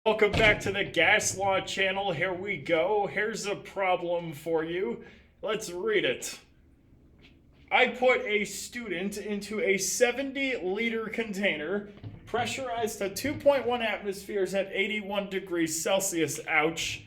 Welcome back to the Gas Law channel. Here we go. Here's a problem for you. Let's read it. I put a student into a 70-liter container pressurized to 2.1 atmospheres at 81 degrees Celsius. Ouch.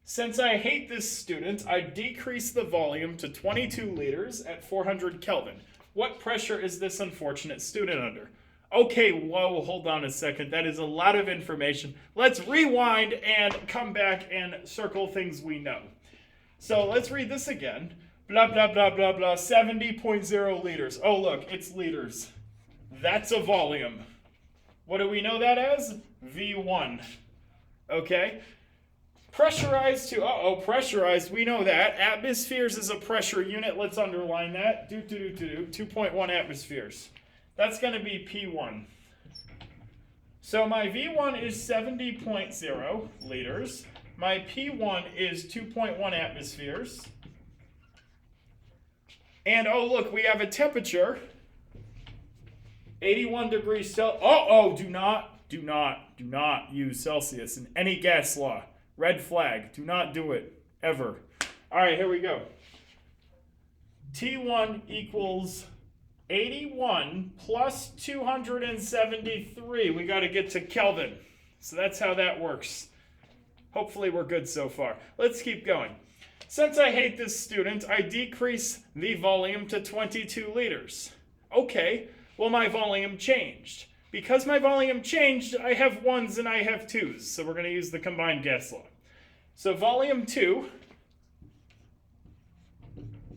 Since I hate this student, I decrease the volume to 22 liters at 400 Kelvin. What pressure is this unfortunate student under? Okay, whoa, hold on a second. That is a lot of information. Let's rewind and come back and circle things we know. So let's read this again. Blah, blah, blah, blah, blah, 70.0 liters. Oh, look, it's liters. That's a volume. What do we know that as? V1. Okay? Pressurized to, pressurized, we know that. Atmospheres is a pressure unit. Let's underline that. 2.1 atmospheres. That's going to be P1. So my V1 is 70.0 liters. My P1 is 2.1 atmospheres. And oh, look, we have a temperature, 81 degrees Celsius. Do not use Celsius in any gas law. Red flag. Do not do it, ever. All right, here we go. T1 equals 81 plus 273. We got to get to Kelvin. So that's how that works. Hopefully we're good so far. Let's keep going. Since I hate this student, I decrease the volume to 22 liters. Okay, well my volume changed. Because my volume changed, I have ones and I have twos. So we're going to use the combined gas law. So volume 2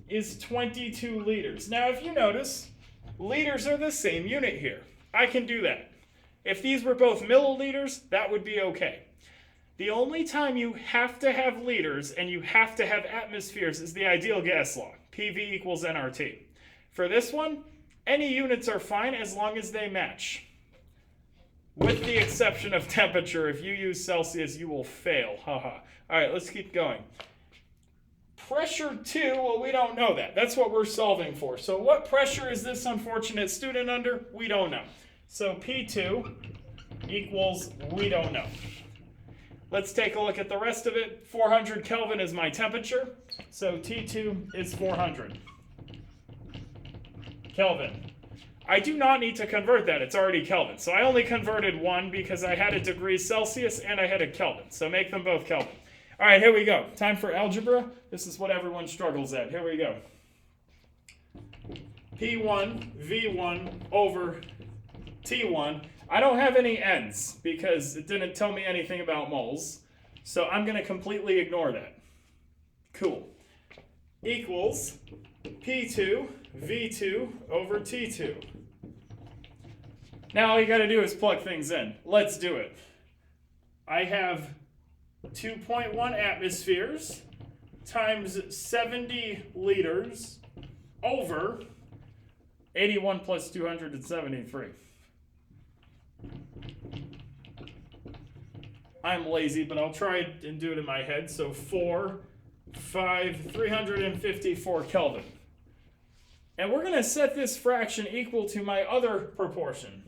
is 22 liters. Now if you notice, liters are the same unit here. I can do that. If these were both milliliters, that would be okay. The only time you have to have liters and you have to have atmospheres is the ideal gas law, PV equals nRT. For this one, any units are fine as long as they match. With the exception of temperature, if you use Celsius, you will fail. Haha. All right, let's keep going. Pressure 2, well, we don't know that. That's what we're solving for. So what pressure is this unfortunate student under? We don't know. So P2 equals we don't know. Let's take a look at the rest of it. 400 Kelvin is my temperature. So T2 is 400 Kelvin. I do not need to convert that. It's already Kelvin. So I only converted one because I had a degree Celsius and I had a Kelvin. So make them both Kelvin. All right, here we go. Time for algebra. This is what everyone struggles at. Here we go. P1, V1 over T1. I don't have any n's because it didn't tell me anything about moles. So I'm going to completely ignore that. Cool. Equals P2, V2 over T2. Now all you got to do is plug things in. Let's do it. I have 2.1 atmospheres times 70 liters over 81 plus 273. I'm lazy, but I'll try and do it in my head. So 354 Kelvin. And we're going to set this fraction equal to my other proportion.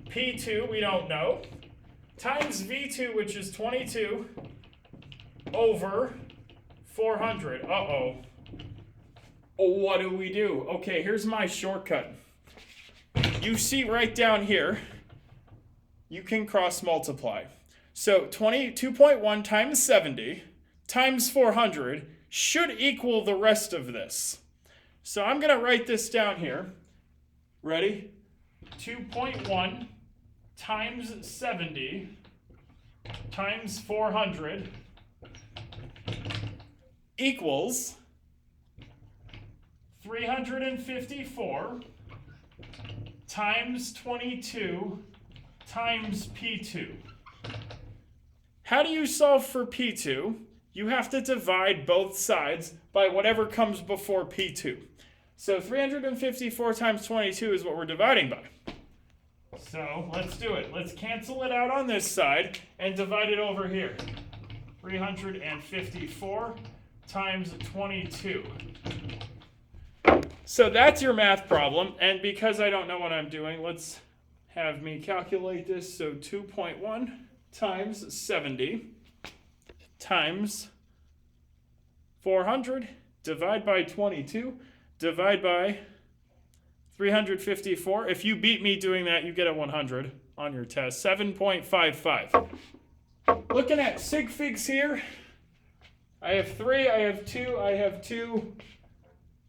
P2, we don't know, times V2, which is 22, over 400. Uh-oh. What do we do? Okay, here's my shortcut. You see right down here, you can cross multiply. So 22.1 times 70 times 400 should equal the rest of this. So I'm going to write this down here. Ready? 2.1 times 70 times 400 equals 354 times 22 times P2. How do you solve for P2? You have to divide both sides by whatever comes before P2. So 354 times 22 is what we're dividing by. So let's do it. Let's cancel it out on this side and divide it over here. 354 times 22. So that's your math problem. And because I don't know what I'm doing, let's have me calculate this. So 2.1 times 70 times 400, divide by 22, divide by 354. If you beat me doing that, you get a 100 on your test. 7.55. Looking at sig figs here, I have 3, I have 2, I have 2,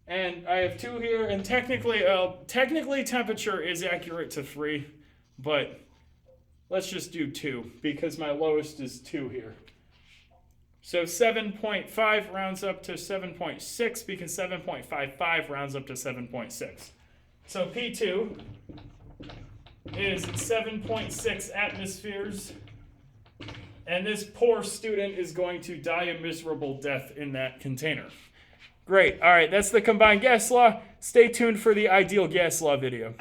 and I have 2 here. And technically temperature is accurate to 3, but let's just do 2 because my lowest is 2 here. So 7.5 rounds up to 7.6 because 7.55 rounds up to 7.6. So P2 is 7.6 atmospheres, and this poor student is going to die a miserable death in that container. Great. All right, that's the combined gas law. Stay tuned for the ideal gas law video.